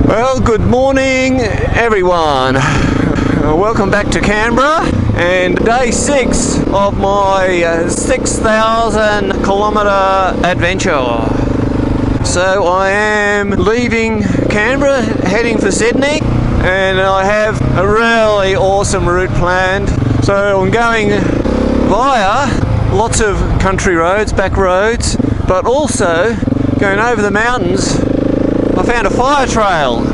Well, good morning everyone. Welcome back to Canberra and day 6 of my 6,000 kilometre adventure. So I am leaving Canberra, heading for Sydney, and I have a really awesome route planned. So I'm going via lots of country roads, back roads, but also going over the mountains. I found a fire trail.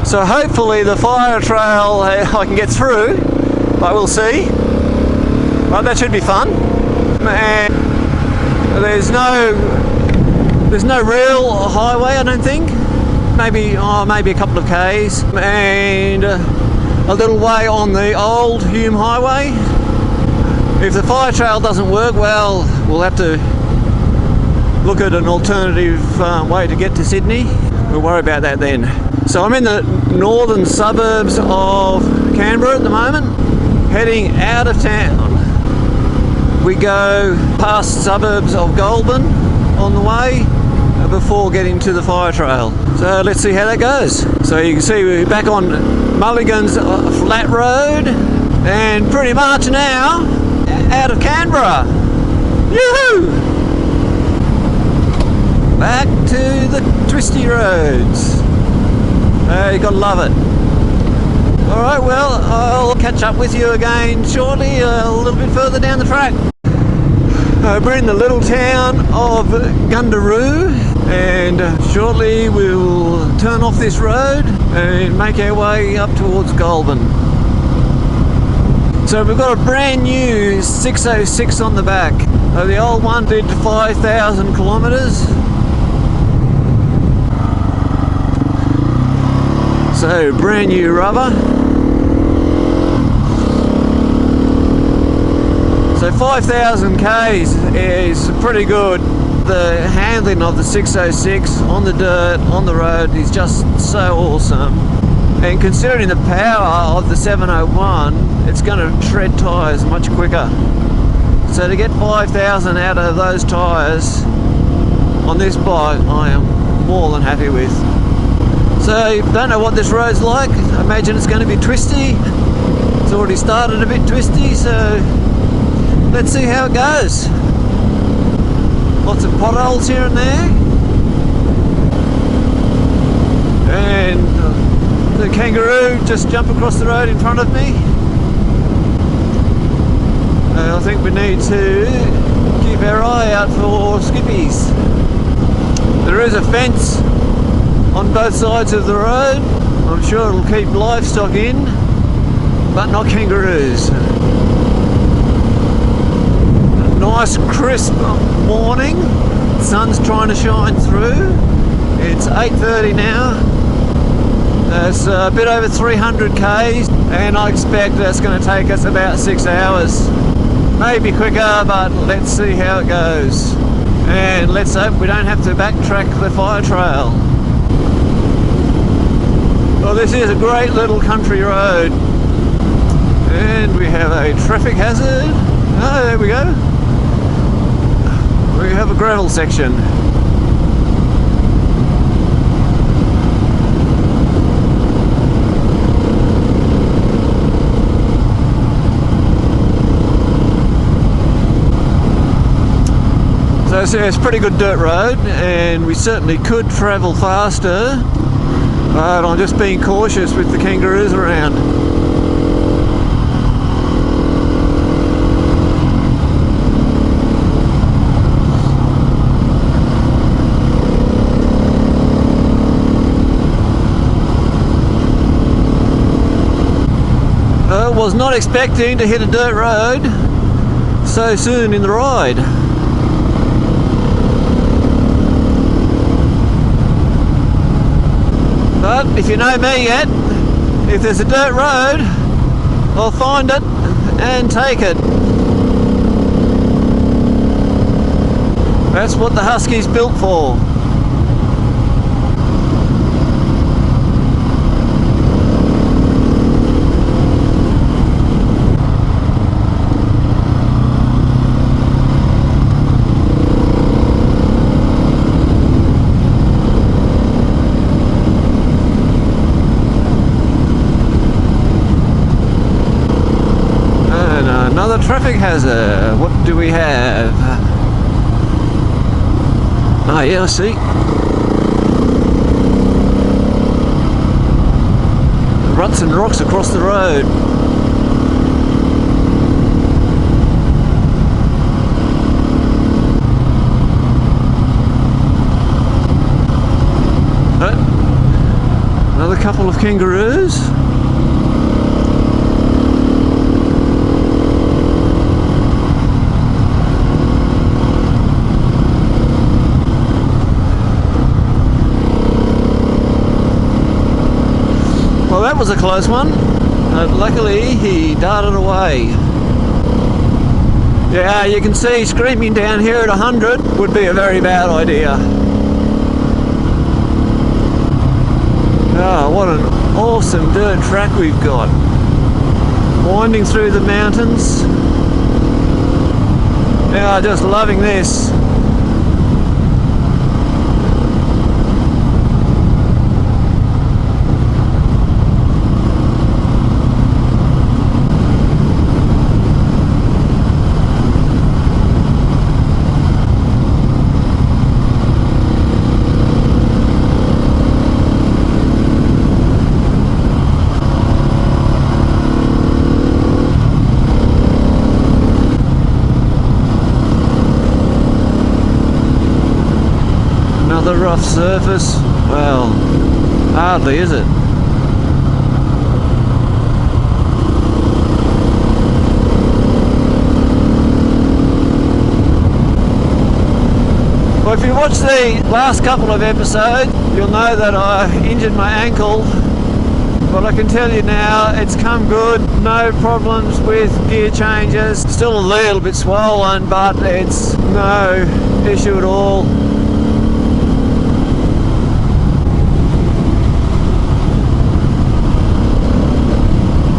So hopefully the fire trail I can get through, but we'll see. But that should be fun. And there's no real highway, I don't think. Maybe a couple of Ks and a little way on the old Hume Highway. If the fire trail doesn't work, well, we'll have to look at an alternative way to get to Sydney. We'll worry about that then. So I'm in the northern suburbs of Canberra at the moment, heading out of town. We go past suburbs of Goulburn on the way before getting to the fire trail. So let's see how that goes. So you can see we're back on Mulligan's flat road and pretty much now out of Canberra. Yoo-hoo! Back to the twisty roads. You gotta love it. Alright, well, I'll catch up with you again shortly, a little bit further down the track. We're in the little town of Gundaroo, and shortly we'll turn off this road and make our way up towards Goulburn. So we've got a brand new 606 on the back. The old one did 5,000 kilometres. So brand new rubber. So 5,000 Ks is pretty good. The handling of the 606 on the dirt, on the road is just so awesome. And considering the power of the 701, it's going to tread tyres much quicker. So to get 5,000 out of those tyres on this bike, I am more than happy with. So, don't know what this road's like. I imagine it's going to be twisty. It's already started a bit twisty, so let's see how it goes. Lots of potholes here and there. And the kangaroo just jumped across the road in front of me. I think we need to keep our eye out for skippies. There is a fence on both sides of the road. I'm sure it'll keep livestock in, but not kangaroos. A nice crisp morning. The sun's trying to shine through. It's 8:30 now. It's a bit over 300 Ks, and I expect that's going to take us about 6 hours. Maybe quicker, but let's see how it goes. And let's hope we don't have to backtrack the fire trail. Well, this is a great little country road, and we have a traffic hazard. Oh, there we go. We have a gravel section. So it's a pretty good dirt road, and we certainly could travel faster. But I'm just being cautious with the kangaroos around. I was not expecting to hit a dirt road so soon in the ride. But if you know me yet, if there's a dirt road, I'll find it and take it. That's what the Husky's built for. Brake hazard. What do we have? Oh yeah, I see. Ruts and rocks across the road. Another couple of kangaroos. Well, that was a close one. Luckily, he darted away. Yeah, you can see screaming down here at 100 would be a very bad idea. Oh, what an awesome dirt track we've got. Winding through the mountains. Yeah, just loving this. Another rough surface. Well, hardly is it? Well, if you watch the last couple of episodes, you'll know that I injured my ankle, but I can tell you now it's come good. No problems with gear changes. Still a little bit swollen, but it's no issue at all.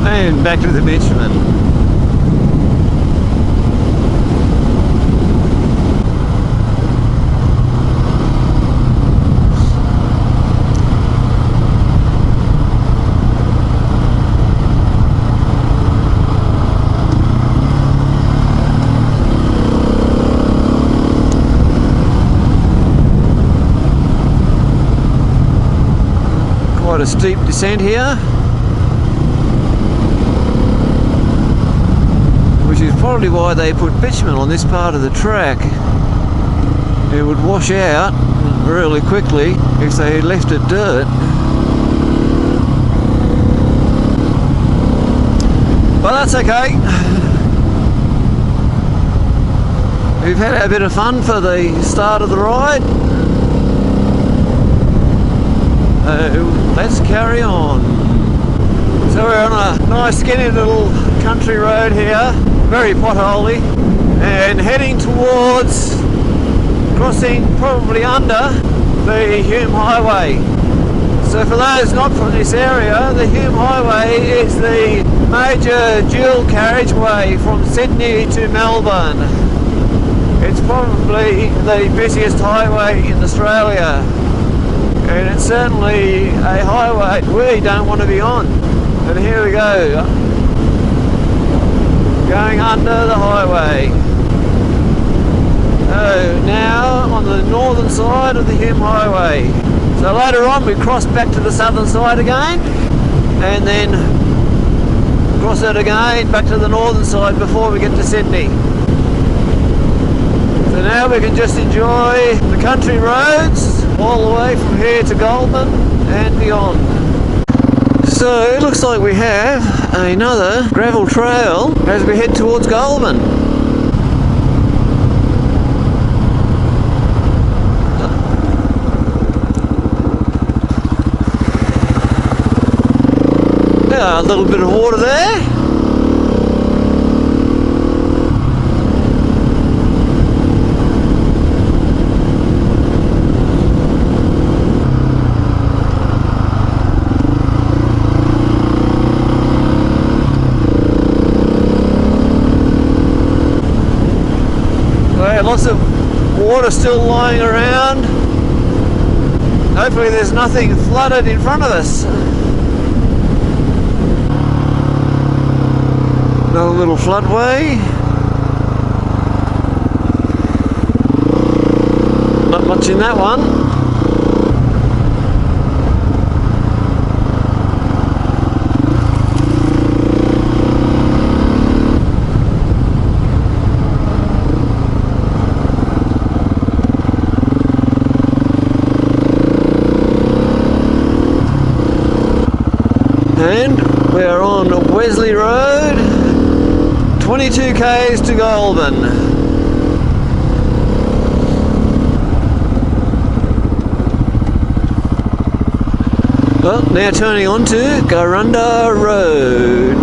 And back to the bitumen. Quite a steep descent here. Which is probably why they put bitumen on this part of the track. It would wash out really quickly if they left it dirt. But that's okay. We've had a bit of fun for the start of the ride. Let's carry on. So we're on a nice skinny little country road here, very potholey, and heading towards crossing probably under the Hume Highway. So for those not from this area, the Hume Highway is the major dual carriageway from Sydney to Melbourne. It's probably the busiest highway in Australia, and it's certainly a highway we don't want to be on. But here we go, going under the highway. So now on the northern side of the Hume Highway. So later on we cross back to the southern side again, and then cross it again back to the northern side before we get to Sydney. So now we can just enjoy the country roads all the way from here to Goulburn and beyond. So it looks like we have another gravel trail as we head towards Goulburn. Yeah, a little bit of water there. Lots of water still lying around. Hopefully there's nothing flooded in front of us. Another little floodway. Not much in that one. And we're on Wesley Road, 22 k's to Goulburn. Well, now turning on to Garunda Road.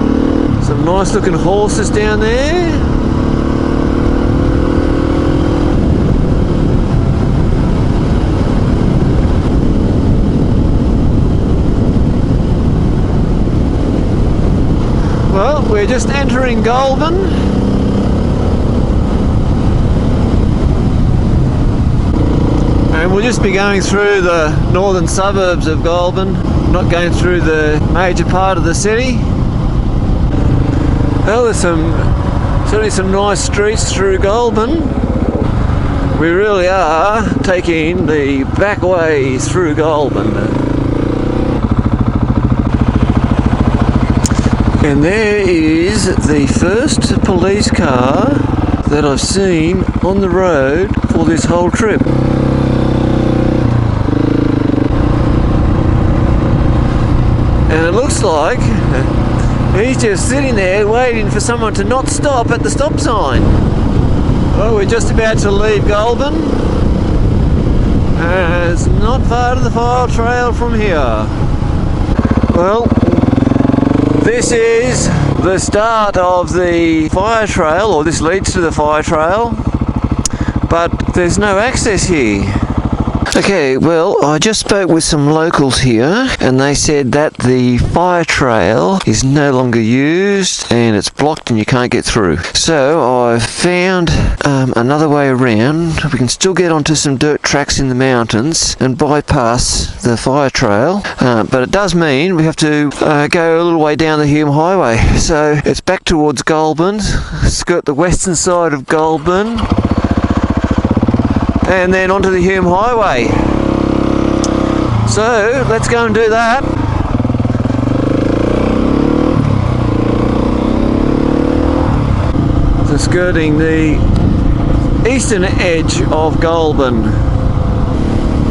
Some nice looking horses down there. Well, we're just entering Goulburn. And we'll just be going through the northern suburbs of Goulburn, not going through the major part of the city. Well, there's certainly some nice streets through Goulburn. We really are taking the back ways through Goulburn. And there is the first police car that I've seen on the road for this whole trip. And it looks like he's just sitting there waiting for someone to not stop at the stop sign. Well, we're just about to leave Goulburn. It's not far to the fire trail from here. Well, this is the start of the fire trail, or this leads to the fire trail, but there's no access here. Okay, well, I just spoke with some locals here, and they said that the fire trail is no longer used and it's blocked and you can't get through. So I've found another way around. We can still get onto some dirt tracks in the mountains and bypass the fire trail, but it does mean we have to go a little way down the Hume Highway. So it's back towards Goulburn, skirt the western side of Goulburn, and then onto the Hume Highway. So let's go and do that. So skirting the eastern edge of Goulburn.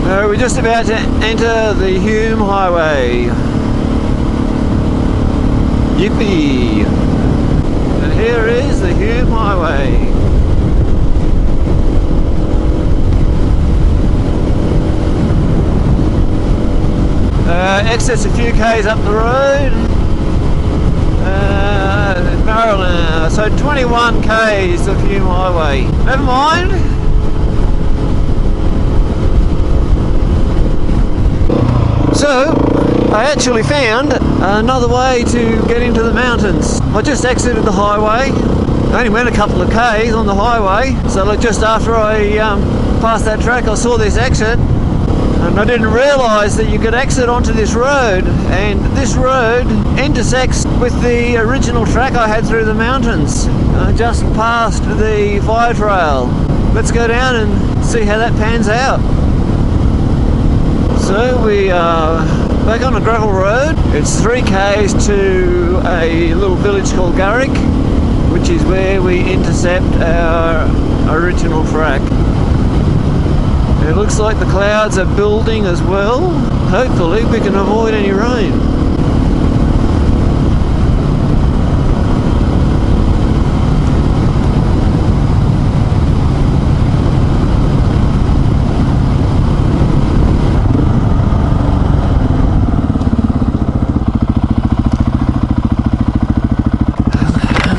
We're just about to enter the Hume Highway. Yippee! And here is the Hume Highway. Exits a few k's up the road. Maryland, so 21 k's of Hume Highway. Never mind. So I actually found another way to get into the mountains. I just exited the highway. I only went a couple of k's on the highway, so like just after I passed that track, I saw this exit. And I didn't realise that you could exit onto this road, and this road intersects with the original track I had through the mountains, just past the fire trail. Let's go down and see how that pans out. So we are back on a gravel road. It's 3 k's to a little village called Garrick, which is where we intercept our original track. It looks like the clouds are building as well. Hopefully we can avoid any rain.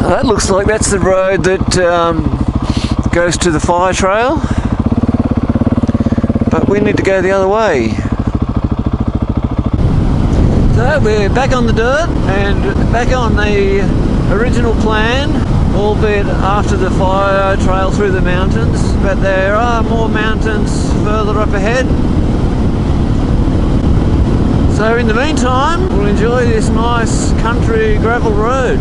That looks like that's the road that goes to the fire trail. But we need to go the other way. So we're back on the dirt and back on the original plan, albeit after the fire trail through the mountains, but there are more mountains further up ahead. So in the meantime, we'll enjoy this nice country gravel road.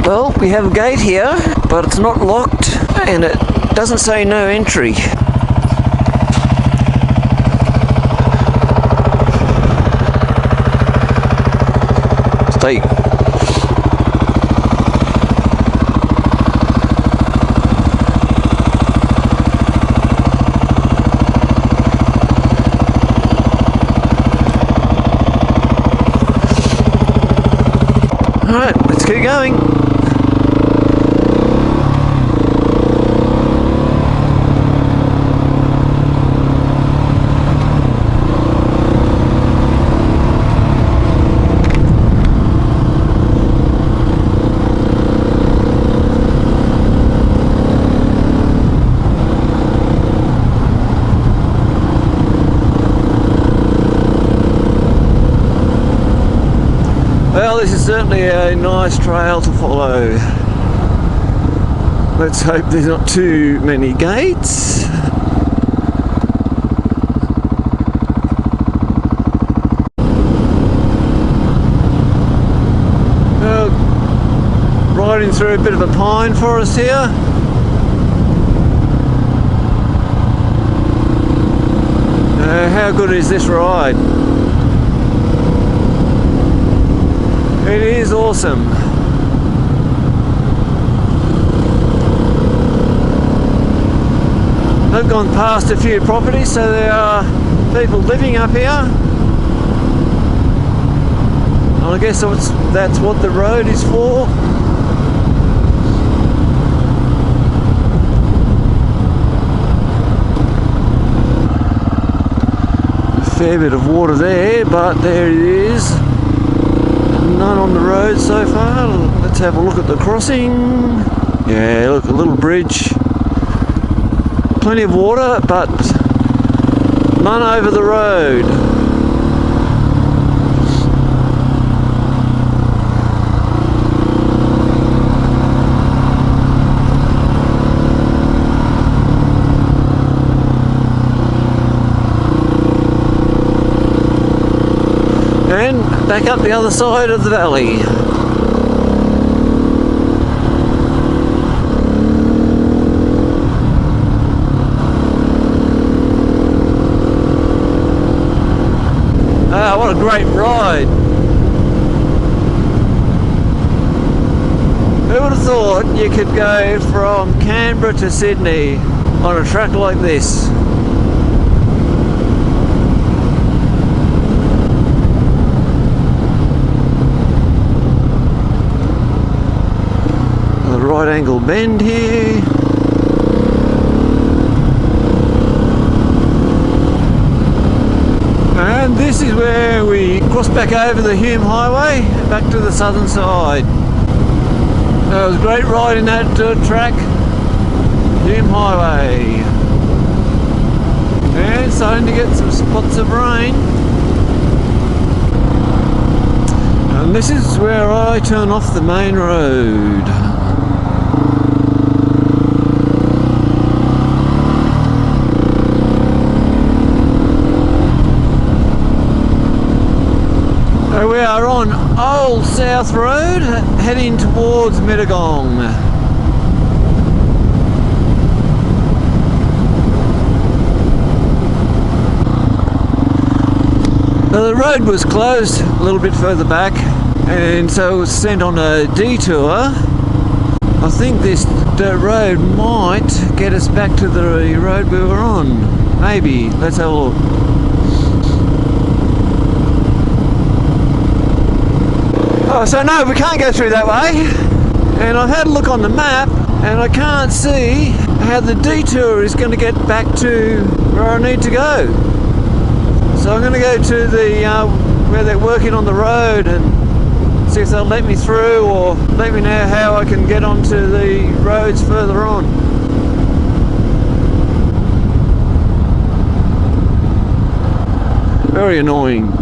Well, we have a gate here, but it's not locked and it doesn't say no entry. steep. Alright, let's keep going. Well, this is certainly a nice trail to follow. Let's hope there's not too many gates. Well, riding through a bit of a pine forest here. How good is this ride? It is awesome. I've gone past a few properties, so there are people living up here. And I guess that's what the road is for. A fair bit of water there, but there it is. None on the road so far. Let's have a look at the crossing. Yeah, look, a little bridge. Plenty of water, but none over the road. And back up the other side of the valley. Ah, what a great ride. Who would have thought you could go from Canberra to Sydney on a track like this? Right angle bend here. And this is where we cross back over the Hume Highway back to the southern side. It was a great ride in that dirt track, Hume Highway. And starting to get some spots of rain. And this is where I turn off the main road. We are on Old South Road, heading towards Mittagong. Now, the road was closed a little bit further back, and so it was sent on a detour. I think this dirt road might get us back to the road we were on. Maybe. Let's have a look. Oh, so no, we can't go through that way. And I've had a look on the map, and I can't see how the detour is going to get back to where I need to go. So I'm going to go to the where they're working on the road and see if they'll let me through, or let me know how I can get onto the roads further on. Very annoying.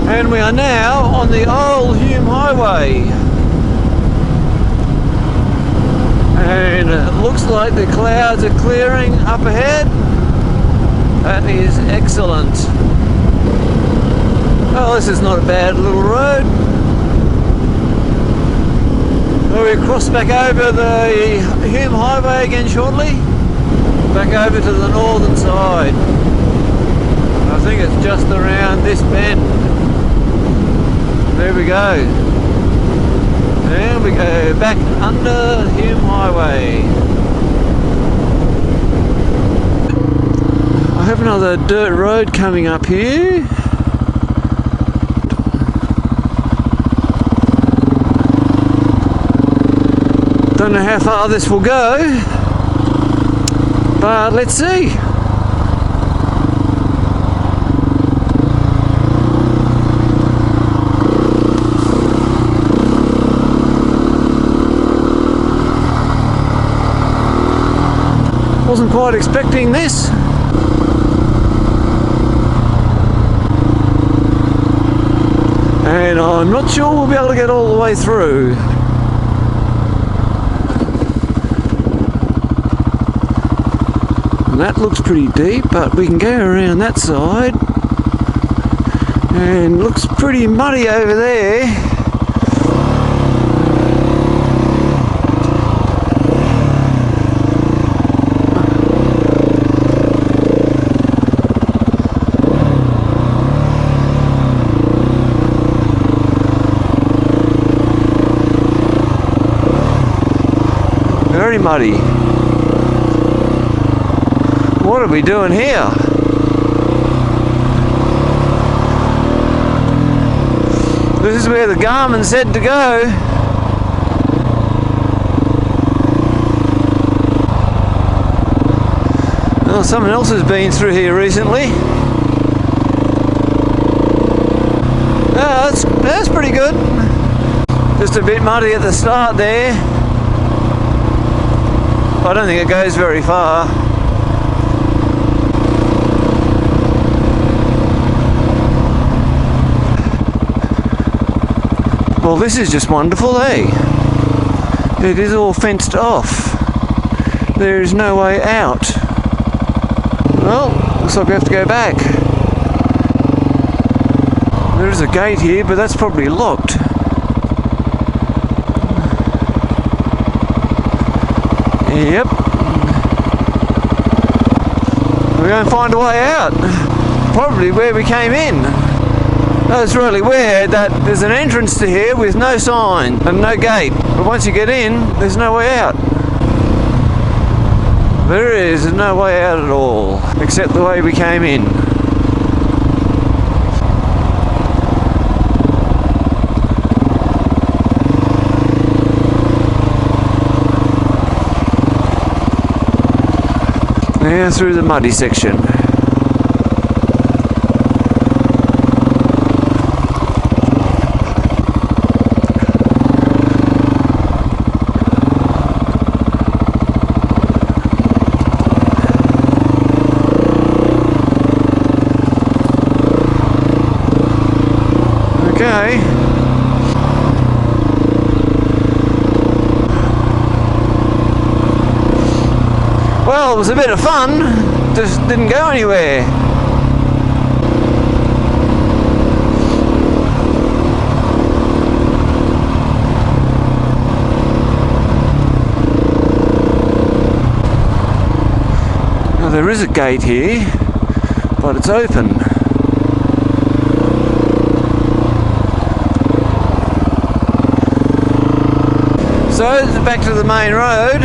And we are now on the old Hume Highway, and it looks like the clouds are clearing up ahead. That is excellent. Oh, Oh, this is not a bad little road. Well, we cross back over the Hume Highway again shortly. Back over to the northern side. I think it's just around this bend. There we go. And we go back under Hume Highway. I have another dirt road coming up here. Don't know how far this will go, but let's see. Wasn't quite expecting this. And I'm not sure we'll be able to get all the way through. And that looks pretty deep, but we can go around that side. And looks pretty muddy over there. Very muddy. What are we doing here? This is where the Garmin said to go. Oh, someone else has been through here recently. Oh, that's pretty good. Just a bit muddy at the start there. I don't think it goes very far. Well, this is just wonderful, eh? It is all fenced off. There is no way out. Well, looks like we have to go back. There is a gate here, but that's probably locked. Yep. We're going to find a way out. Probably where we came in. That's really weird that there's an entrance to here with no sign and no gate. But once you get in, there's no way out. There is no way out at all, except the way we came in. Now through the muddy section. Okay. Well, it was a bit of fun, just didn't go anywhere. Now there is a gate here, but it's open. So, back to the main road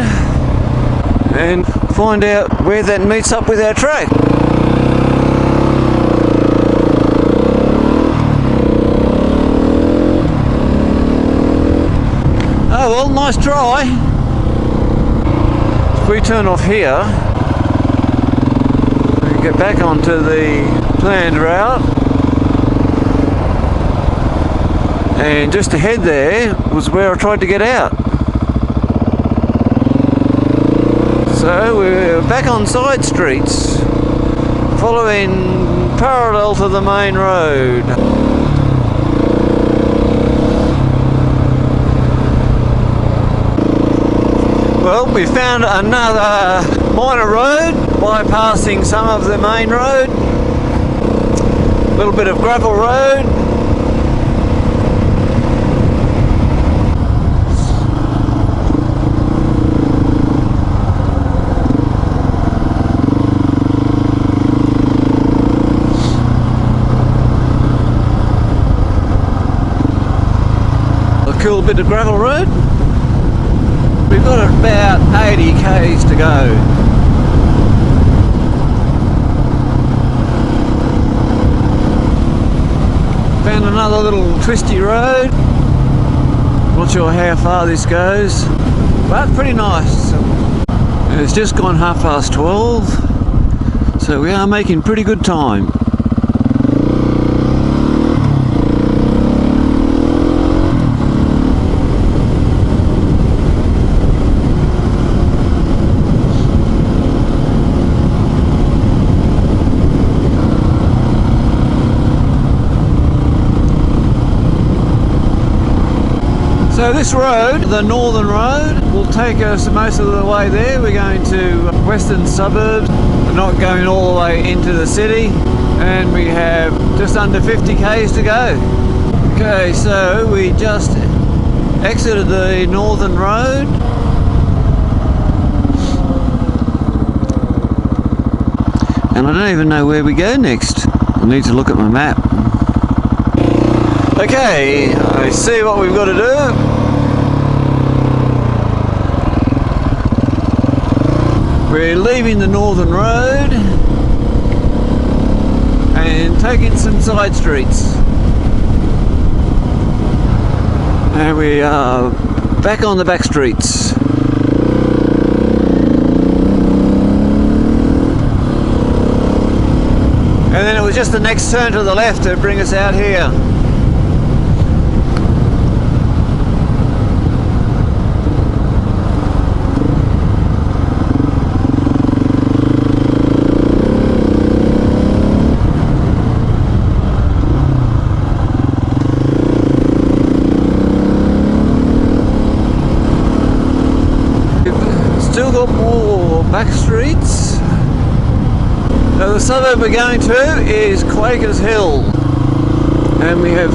and find out where that meets up with our track. Oh well, nice try. If we turn off here, we can get back onto the planned route. And just ahead there was where I tried to get out. So we're back on side streets, following parallel to the main road. Well, we found another minor road bypassing some of the main road. A little bit of gravel road. cool bit of gravel road. We've got about 80 k's to go. Found another little twisty road. Not sure how far this goes, but pretty nice. It's just gone 12:30, so we are making pretty good time. So this road, the northern road, will take us most of the way there. We're going to western suburbs, we're not going all the way into the city, and we have just under 50 k's to go. Okay, so we just exited the northern road. And I don't even know where we go next. I need to look at my map. Okay, I see what we've got to do. We're leaving the northern road and taking some side streets. And we are back on the back streets. And then it was just the next turn to the left to bring us out here. Still got more back streets. So the suburb we're going to is Quakers Hill, and we have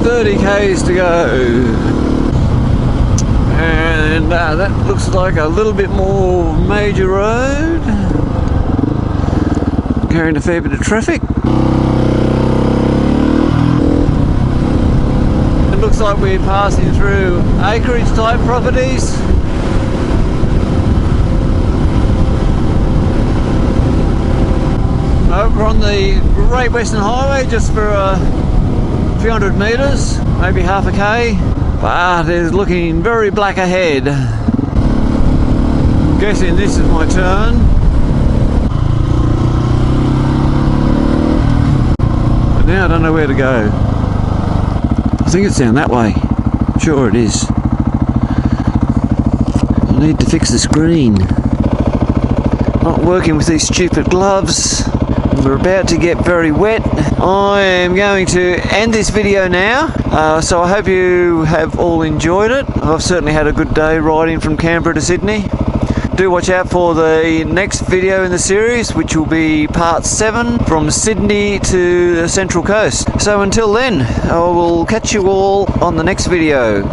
30 k's to go. And that looks like a little bit more major road, carrying a fair bit of traffic. It looks like we're passing through acreage type properties. Over on the Great Western Highway, just for a few hundred metres, maybe half a k, but it's looking very black ahead. Guessing this is my turn. But now I don't know where to go. I think it's down that way. Sure it is. I need to fix the screen. Not working with these stupid gloves. We're about to get very wet. I am going to end this video now, so I hope you have all enjoyed it. I've certainly had a good day riding from Canberra to Sydney. Do watch out for the next video in the series, which will be part 7 from Sydney to the Central Coast. So until then, I will catch you all on the next video.